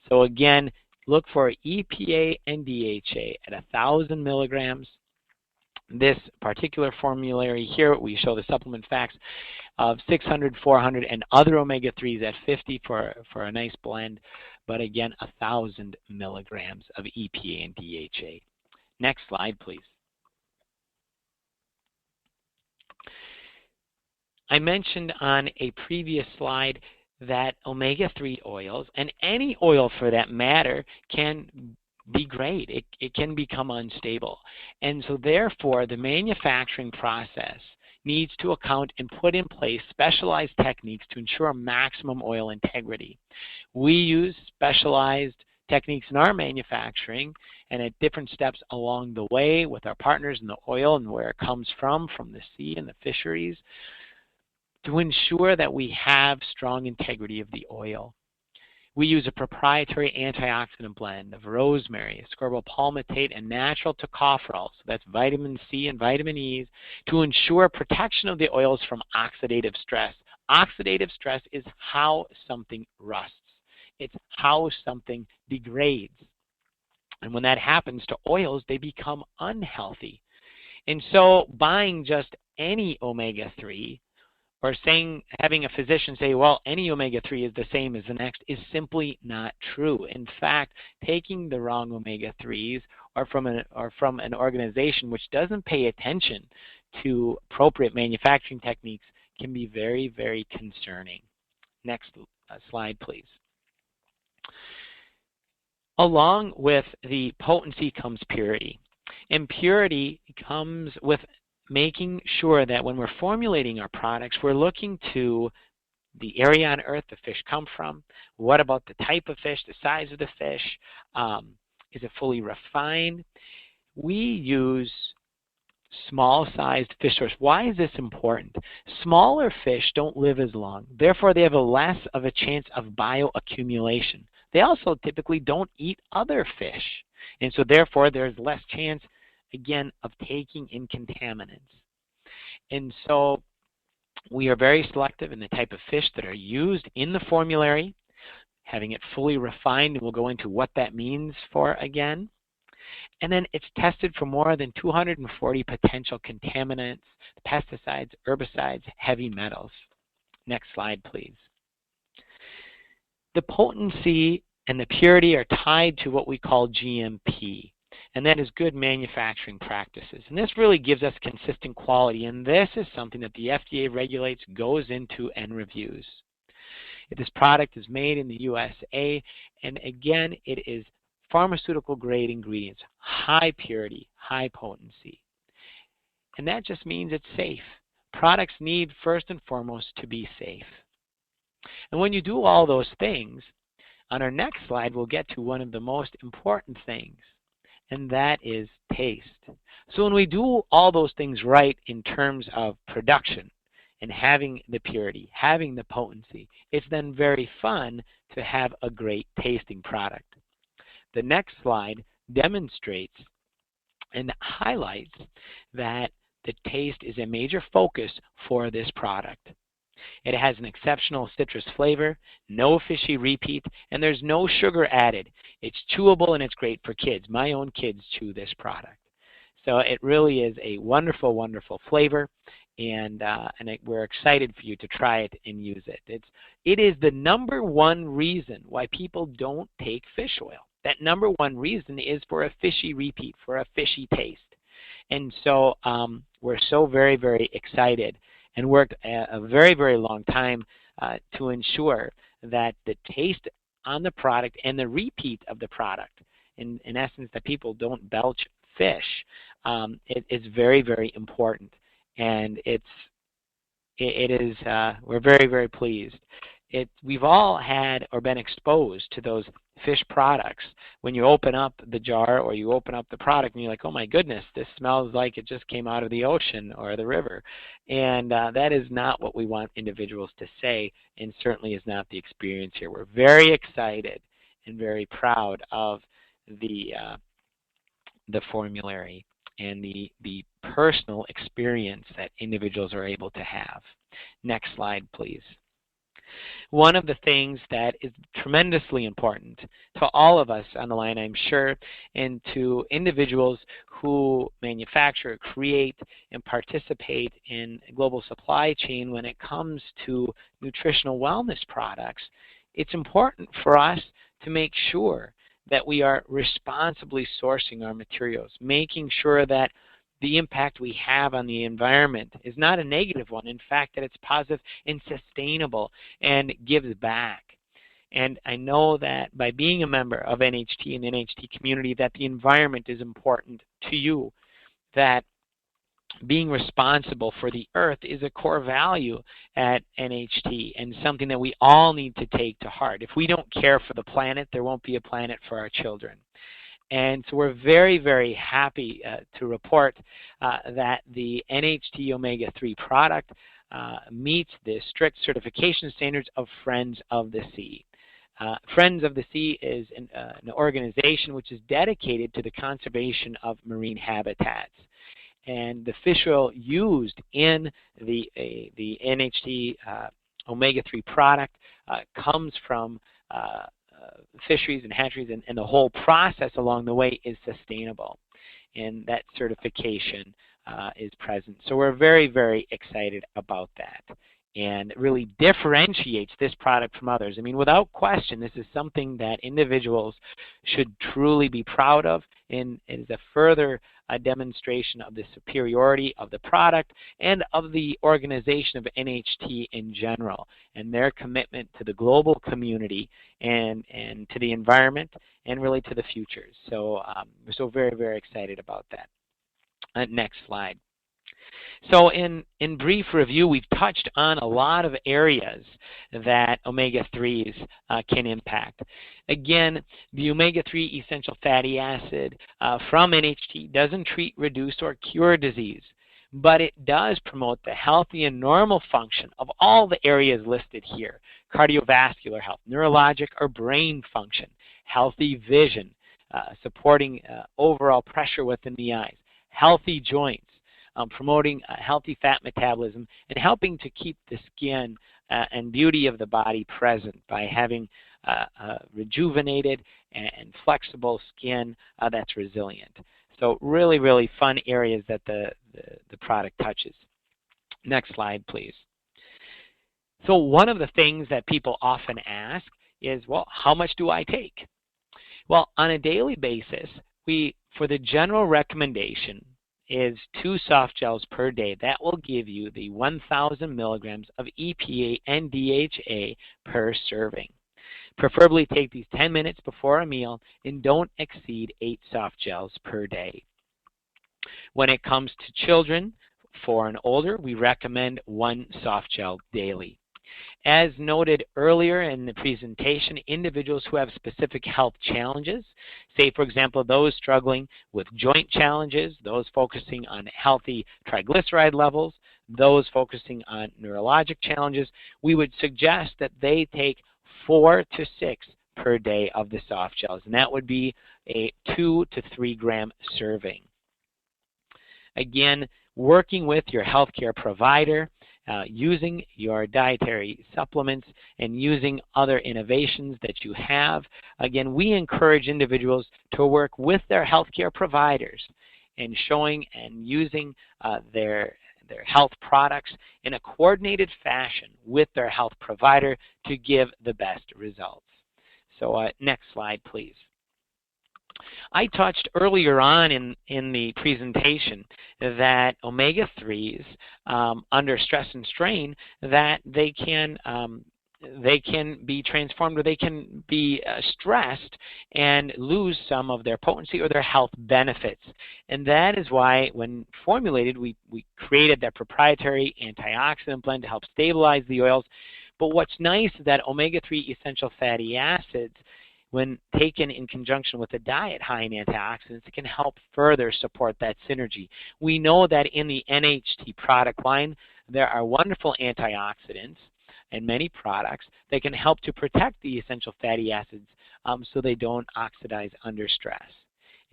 A: So again, look for EPA and DHA at 1,000 milligrams. This particular formulary here, we show the supplement facts of 600, 400, and other omega-3s at 50 for a nice blend. But again, 1,000 milligrams of EPA and DHA. Next slide, please. I mentioned on a previous slide that omega-3 oils, and any oil for that matter, can degrade. It can become unstable. And so therefore, the manufacturing process needs to account and put in place specialized techniques to ensure maximum oil integrity. We use specialized techniques in our manufacturing and at different steps along the way with our partners in the oil and where it comes from the sea and the fisheries, to ensure that we have strong integrity of the oil. We use a proprietary antioxidant blend of rosemary, ascorbyl palmitate, and natural tocopherol, so that's vitamin C and vitamin E, to ensure protection of the oils from oxidative stress. Oxidative stress is how something rusts. It's how something degrades. And when that happens to oils, they become unhealthy. And so buying just any omega-3 or having a physician say, well, any omega-3 is the same as the next, is simply not true. In fact, taking the wrong omega-3s or from an organization which doesn't pay attention to appropriate manufacturing techniques can be very, very concerning. Next slide, please. Along with the potency comes purity. And purity comes with making sure that when we're formulating our products, we're looking to the area on Earth the fish come from. What about the type of fish, the size of the fish? Is it fully refined? We use small-sized fish source. Why is this important? Smaller fish don't live as long. Therefore, they have less of a chance of bioaccumulation. They also typically don't eat other fish. And so therefore, there's less chance, again, of taking in contaminants. And so we are very selective in the type of fish that are used in the formulary, having it fully refined, and we'll go into what that means for again. And then it's tested for more than 240 potential contaminants, pesticides, herbicides, heavy metals. Next slide, please. The potency and the purity are tied to what we call GMP, and that is good manufacturing practices. And this really gives us consistent quality, and this is something that the FDA regulates, goes into, and reviews. This product is made in the USA, and again, it is pharmaceutical grade ingredients, high purity, high potency. And that just means it's safe. Products need first and foremost to be safe. And when you do all those things, on our next slide we'll get to one of the most important things, and that is taste. So when we do all those things right in terms of production, and having the purity, having the potency, it's then very fun to have a great tasting product. The next slide demonstrates and highlights that the taste is a major focus for this product. It has an exceptional citrus flavor, no fishy repeat, and there's no sugar added. It's chewable and it's great for kids. My own kids chew this product. So it really is a wonderful, wonderful flavor, and we're excited for you to try it and use it. It is the number one reason why people don't take fish oil. That number one reason is for a fishy repeat, for a fishy taste. And so we're so very, very excited and worked a very, very long time to ensure that the taste on the product and the repeat of the product, in essence, that people don't belch fish, it is very, very important. And we're very, very pleased. We've all had or been exposed to those fish products when you open up the jar or you open up the product and you're like, oh my goodness, this smells like it just came out of the ocean or the river. And that is not what we want individuals to say, and certainly is not the experience here. We're very excited and very proud of the formulary and the personal experience that individuals are able to have. Next slide, please. One of the things that is tremendously important to all of us on the line, I'm sure, and to individuals who manufacture, create, and participate in global supply chain when it comes to nutritional wellness products, it's important for us to make sure that we are responsibly sourcing our materials, making sure that the impact we have on the environment is not a negative one. In fact, that it's positive and sustainable and gives back. And I know that by being a member of NHT and NHT community, that the environment is important to you, that being responsible for the earth is a core value at NHT and something that we all need to take to heart. If we don't care for the planet, there won't be a planet for our children. And so we're very, very happy to report that the NHT Omega-3 product meets the strict certification standards of Friends of the Sea. Friends of the Sea is an organization which is dedicated to the conservation of marine habitats. And the fish oil used in the NHT Omega-3 product comes from fisheries and hatcheries, and the whole process along the way is sustainable. And that certification is present. So we're very, very excited about that. And it really differentiates this product from others. I mean, without question, this is something that individuals should truly be proud of, and it is a further demonstration of the superiority of the product and of the organization of NHT in general, and their commitment to the global community and to the environment and really to the future. So we're so very, very excited about that. Next slide. So in brief review, we've touched on a lot of areas that omega-3s can impact. Again, the omega-3 essential fatty acid from NHT doesn't treat, reduce, or cure disease, but it does promote the healthy and normal function of all the areas listed here: cardiovascular health, neurologic or brain function, healthy vision, supporting overall pressure within the eyes, healthy joints, promoting healthy fat metabolism, and helping to keep the skin and beauty of the body present by having rejuvenated and flexible skin that's resilient. So really, really fun areas that the product touches. Next slide, please. So one of the things that people often ask is, well, how much do I take? Well, on a daily basis, for the general recommendation is 2 soft gels per day. That will give you the 1,000 milligrams of EPA and DHA per serving. Preferably take these 10 minutes before a meal and don't exceed 8 soft gels per day. When it comes to children 4 and older, we recommend 1 soft gel daily. As noted earlier in the presentation, individuals who have specific health challenges, say for example those struggling with joint challenges, those focusing on healthy triglyceride levels, those focusing on neurologic challenges, we would suggest that they take 4 to 6 per day of the soft gels, and that would be a 2 to 3 gram serving. Again, working with your healthcare provider, using your dietary supplements, and using other innovations that you have. Again, we encourage individuals to work with their healthcare providers and showing and using their health products in a coordinated fashion with their health provider to give the best results. So next slide, please. I touched earlier on in the presentation that omega-3s, under stress and strain, that they can be transformed, or they can be stressed and lose some of their potency or their health benefits. And that is why, when formulated, we created that proprietary antioxidant blend to help stabilize the oils. But what's nice is that omega-3 essential fatty acids, when taken in conjunction with a diet high in antioxidants, can help further support that synergy. We know that in the NHT product line, there are wonderful antioxidants and many products that can help to protect the essential fatty acids so they don't oxidize under stress.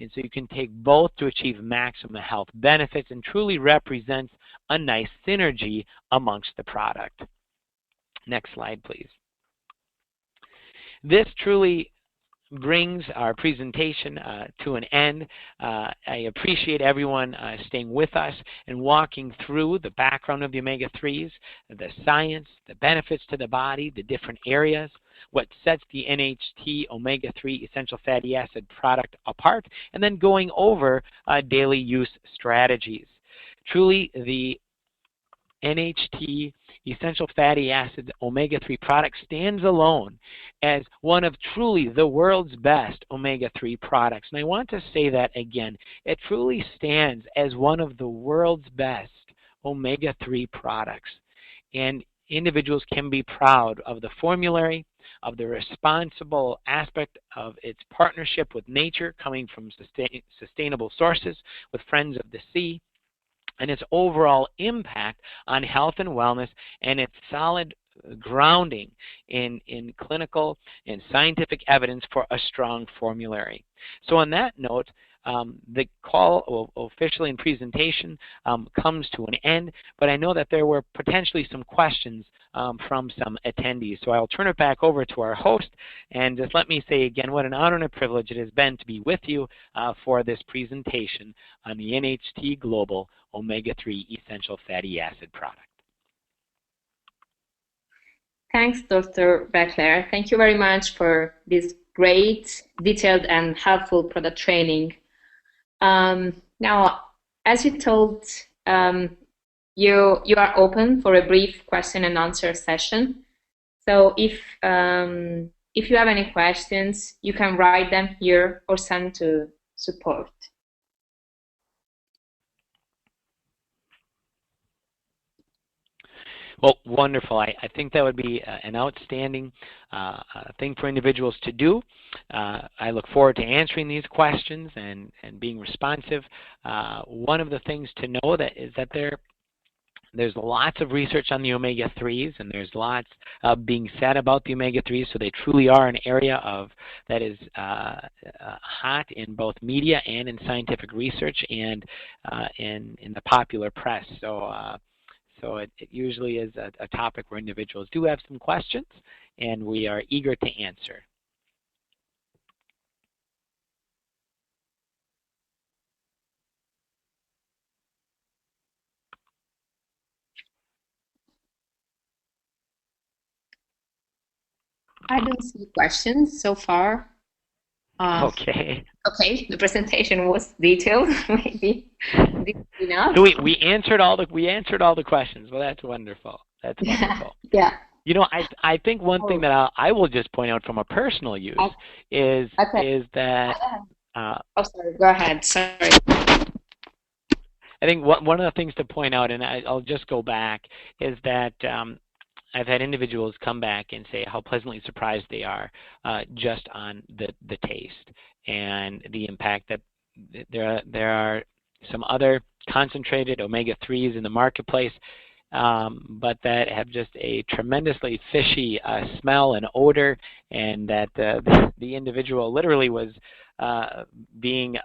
A: And so you can take both to achieve maximum health benefits, and truly represents a nice synergy amongst the product. Next slide, please. This truly brings our presentation to an end. I appreciate everyone staying with us and walking through the background of the omega-3s, the science, the benefits to the body, the different areas, what sets the NHT omega-3 essential fatty acid product apart, and then going over daily use strategies. Truly, the NHT essential fatty acid omega-3 product stands alone as one of truly the world's best omega-3 products. And I want to say that again. It truly stands as one of the world's best omega-3 products. And individuals can be proud of the formulary, of the responsible aspect of its partnership with nature, coming from sustainable sources with Friends of the Sea, and its overall impact on health and wellness, and its solid grounding in clinical and scientific evidence for a strong formulary. So on that note, the call officially in presentation comes to an end, but I know that there were potentially some questions from some attendees. So I'll turn it back over to our host, and just let me say again what an honor and a privilege it has been to be with you for this presentation on the NHT Global Omega-3 Essential Fatty Acid product.
B: Thanks, Dr. Beckler. Thank you very much for this great, detailed, and helpful product training. Now, as you told, you are open for a brief question and answer session. So if you have any questions, you can write them here or send to support.
A: Well, wonderful. I think that would be an outstanding thing for individuals to do. I look forward to answering these questions and being responsive. One of the things to know is that there's lots of research on the omega-3s, and there's lots being said about the omega-3s, so they truly are an area that is hot in both media and in scientific research and in the popular press. So it usually is a topic where individuals do have some questions, and we are eager to answer.
B: I don't see questions so far.
A: Okay.
B: Okay, the presentation was detailed. Maybe enough.
A: So we answered all the questions. Well, that's wonderful. That's wonderful.
B: Yeah.
A: You know, I think one thing that I will just point out from a personal use is that.
B: Oh, sorry. Go ahead. Sorry.
A: I think one of the things to point out, and I'll just go back, is that I've had individuals come back and say how pleasantly surprised they are just on the taste and the impact that there are some other concentrated omega-3s in the marketplace, but that have just a tremendously fishy smell and odor, and that the individual literally was being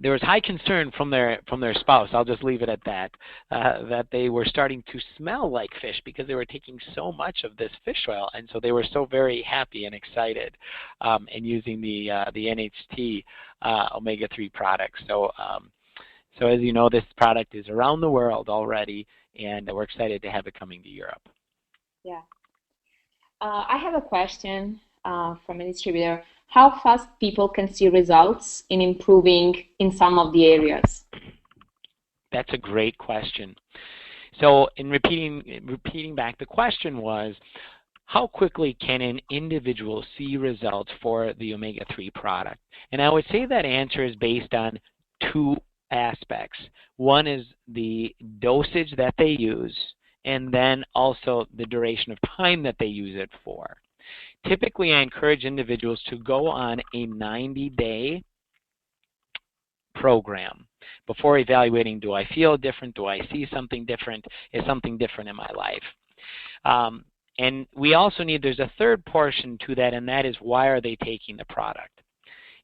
A: there was high concern from their spouse. I'll just leave it at that. That they were starting to smell like fish because they were taking so much of this fish oil, and so they were so very happy and excited in using the NHT omega-3 products. So so as you know, this product is around the world already, and we're excited to have it coming to Europe.
B: Yeah. I have a question from a distributor. How fast people can see results in improving in some of the areas?
A: That's a great question. So in repeating back, the question was, how quickly can an individual see results for the omega-3 product? And I would say that answer is based on two aspects. One is the dosage that they use, and then also the duration of time that they use it for. Typically, I encourage individuals to go on a 90-day program before evaluating, do I feel different? Do I see something different? Is something different in my life? And we also need, there's a third portion to that, and that is, why are they taking the product?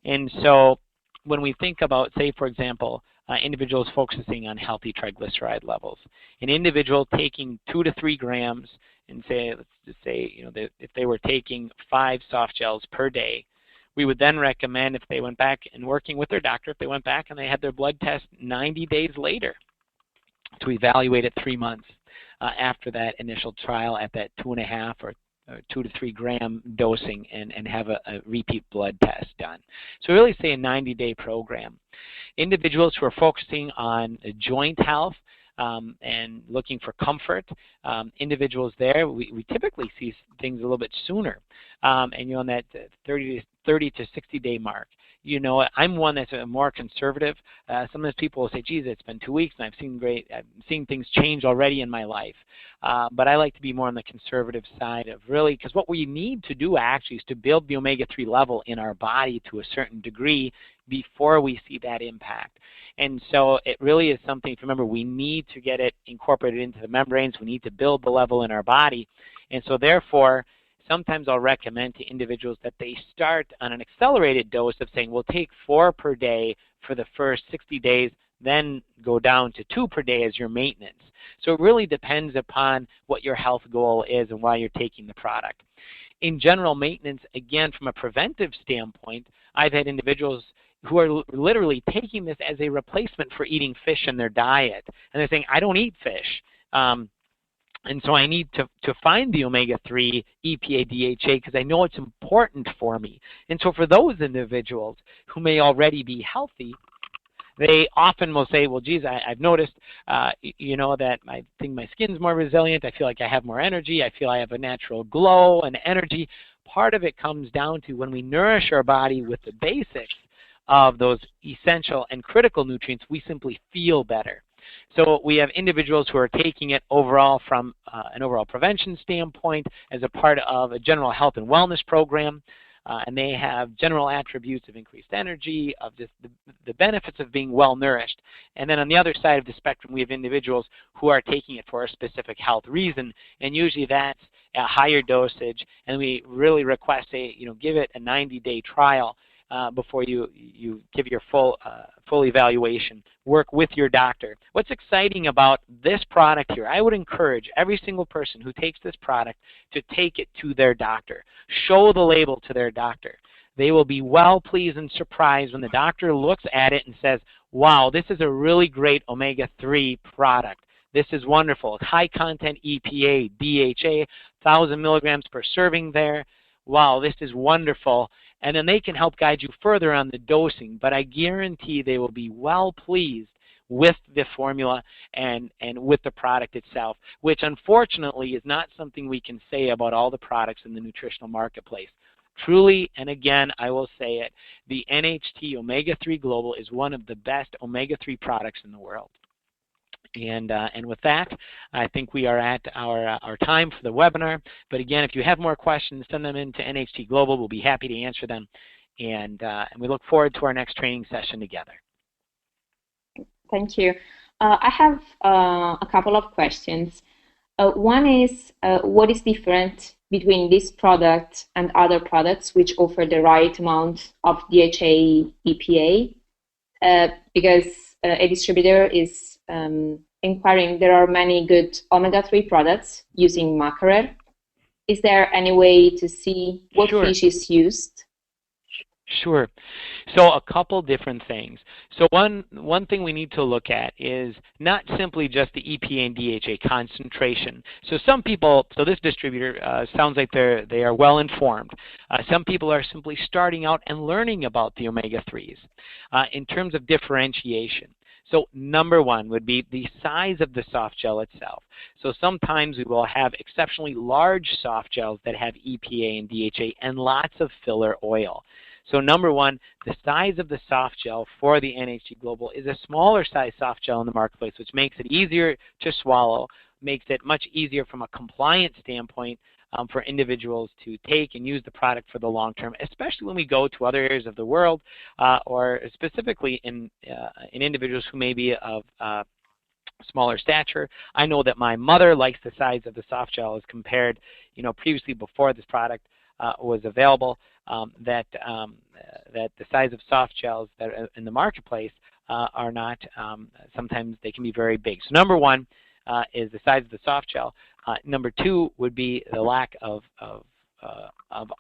A: And so when we think about, say, for example, individuals focusing on healthy triglyceride levels, an individual taking 2 to 3 grams, and say, let's just say, if they were taking 5 soft gels per day, we would then recommend, if they went back and working with their doctor, if they went back and they had their blood test 90 days later, to evaluate at 3 months after that initial trial at that 2.5 or 2 to 3 gram dosing, and have a repeat blood test done. So really say a 90-day program. Individuals who are focusing on joint health and looking for comfort, individuals there, we typically see things a little bit sooner, and on that 30 to 60-day mark. I'm one that's more conservative. Some of those people will say, geez, it's been 2 weeks and I've seen things change already in my life. But I like to be more on the conservative side of really, because what we need to do actually is to build the omega-3 level in our body to a certain degree before we see that impact. And so it really is something, if you remember, we need to get it incorporated into the membranes. We need to build the level in our body. And so therefore, sometimes I'll recommend to individuals that they start on an accelerated dose of saying, we'll take 4 per day for the first 60 days, then go down to 2 per day as your maintenance. So it really depends upon what your health goal is and why you're taking the product. In general, maintenance, again, from a preventive standpoint, I've had individuals who are literally taking this as a replacement for eating fish in their diet. And they're saying, I don't eat fish. And so I need to find the omega-3 EPA DHA because I know it's important for me. And so for those individuals who may already be healthy, they often will say, well, geez, I've noticed, that I think my skin's more resilient. I feel like I have more energy. I feel I have a natural glow and energy. Part of it comes down to when we nourish our body with the basics of those essential and critical nutrients, we simply feel better. So we have individuals who are taking it overall from an overall prevention standpoint as a part of a general health and wellness program, and they have general attributes of increased energy, of just the benefits of being well nourished. And then on the other side of the spectrum, we have individuals who are taking it for a specific health reason, and usually that's a higher dosage, and we really request give it a 90-day trial before you give your full evaluation. Work with your doctor. What's exciting about this product here, I would encourage every single person who takes this product to take it to their doctor. Show the label to their doctor. They will be well pleased and surprised when the doctor looks at it and says, wow, this is a really great omega-3 product. This is wonderful. High content EPA, DHA, 1,000 milligrams per serving there. Wow, this is wonderful. And then they can help guide you further on the dosing. But I guarantee they will be well pleased with the formula and with the product itself, which unfortunately is not something we can say about all the products in the nutritional marketplace. Truly, and again, I will say it, the NHT Omega-3 Global is one of the best omega-3 products in the world. And with that, I think we are at our time for the webinar. But again, if you have more questions, send them in to NHT Global. We'll be happy to answer them. And we look forward to our next training session together.
B: Thank you. I have a couple of questions. One is, what is different between this product and other products which offer the right amount of DHA EPA? Because a distributor is inquiring, there are many good omega-3 products using mackerel. Is there any way to see what
A: Sure.
B: fish is used?
A: Sure. So a couple different things. So one thing we need to look at is not simply just the EPA and DHA concentration. So some people, so this distributor sounds like they are well informed. Some people are simply starting out and learning about the omega-3s in terms of differentiation. So number one would be the size of the soft gel itself. So sometimes we will have exceptionally large soft gels that have EPA and DHA and lots of filler oil. So number one, the size of the soft gel for the NHT Global is a smaller size soft gel in the marketplace, which makes it easier to swallow, makes it much easier from a compliance standpoint for individuals to take and use the product for the long term, especially when we go to other areas of the world or specifically in individuals who may be of smaller stature. I know that my mother likes the size of the soft gel as compared, previously before this product was available, that the size of soft gels that are in the marketplace are not, sometimes they can be very big. So number one is the size of the soft gel. Number two would be the lack of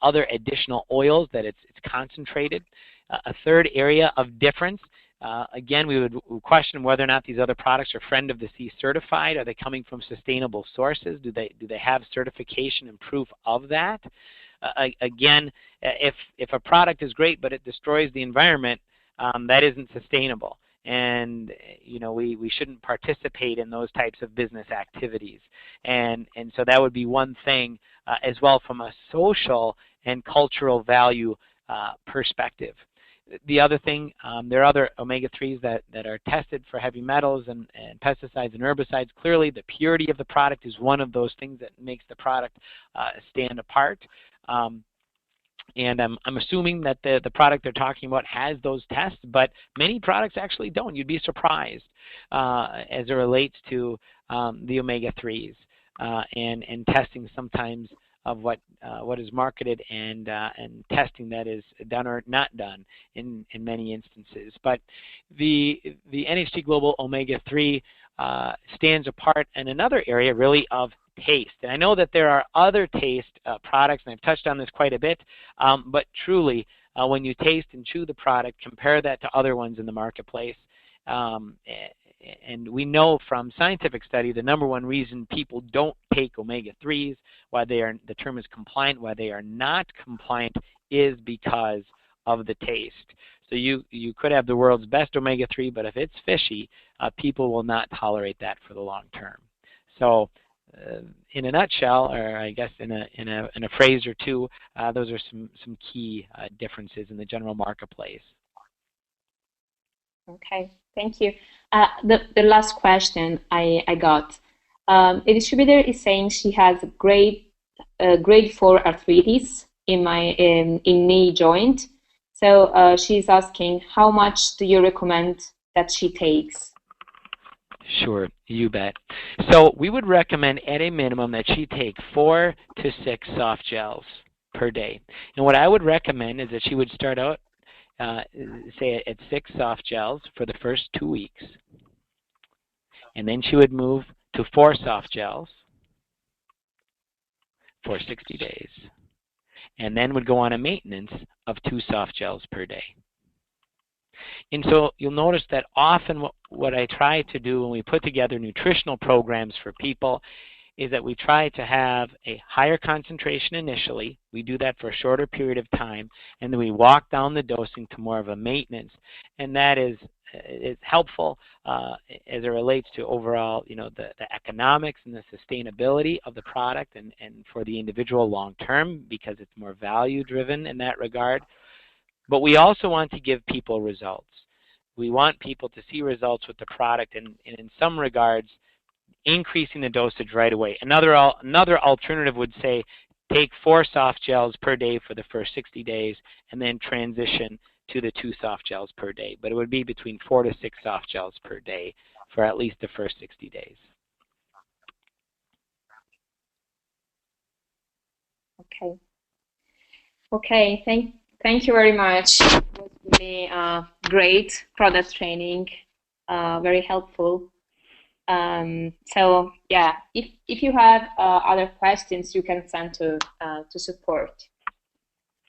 A: other additional oils, that it's concentrated. A third area of difference, again, we would question whether or not these other products are Friend of the Sea certified. Are they coming from sustainable sources? Do they have certification and proof of that? Again, if a product is great but it destroys the environment, that isn't sustainable. And we shouldn't participate in those types of business activities. And so that would be one thing as well from a social and cultural value perspective. The other thing, there are other omega-3s that are tested for heavy metals and pesticides and herbicides. Clearly, the purity of the product is one of those things that makes the product stand apart. And I'm assuming that the product they're talking about has those tests, but many products actually don't. You'd be surprised as it relates to the omega-3s and testing sometimes of what is marketed and testing that is done or not done in many instances. But the NHT Global Omega-3 stands apart in another area really of taste. And I know that there are other taste products, and I've touched on this quite a bit, but truly when you taste and chew the product, compare that to other ones in the marketplace. And we know from scientific study the number one reason people don't take omega-3s, why the term is compliant, why they are not compliant, is because of the taste. So you could have the world's best omega-3, but if it's fishy, people will not tolerate that for the long term. So in a nutshell, or I guess in a phrase or two, those are some key differences in the general marketplace.
B: Okay, thank you. The last question I got. A distributor is saying she has grade 4 arthritis in knee joint. So she's asking, how much do you recommend that she takes?
A: Sure, you bet. So we would recommend at a minimum that she take 4 to 6 soft gels per day. And what I would recommend is that she would start out, say, at 6 soft gels for the first 2 weeks. And then she would move to 4 soft gels for 60 days. And then would go on a maintenance of 2 soft gels per day. And so you'll notice that often what I try to do when we put together nutritional programs for people is that we try to have a higher concentration initially. We do that for a shorter period of time, and then we walk down the dosing to more of a maintenance. And that is helpful as it relates to overall, the economics and the sustainability of the product and for the individual long term, because it's more value driven in that regard. But we also want to give people results. We want people to see results with the product, and in some regards, increasing the dosage right away. Another alternative would say, take 4 soft gels per day for the first 60 days, and then transition to the 2 soft gels per day. But it would be between 4 to 6 soft gels per day for at least the first 60 days.
B: Okay. Okay, thank you very much. It was really great product training, very helpful. So yeah, if you have other questions, you can send to support.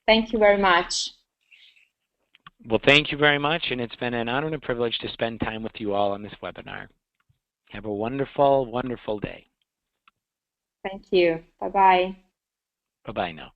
B: Thank you very much.
A: Well, thank you very much, and it's been an honor and a privilege to spend time with you all on this webinar. Have a wonderful, wonderful day.
B: Thank you. Bye-bye.
A: Bye-bye now.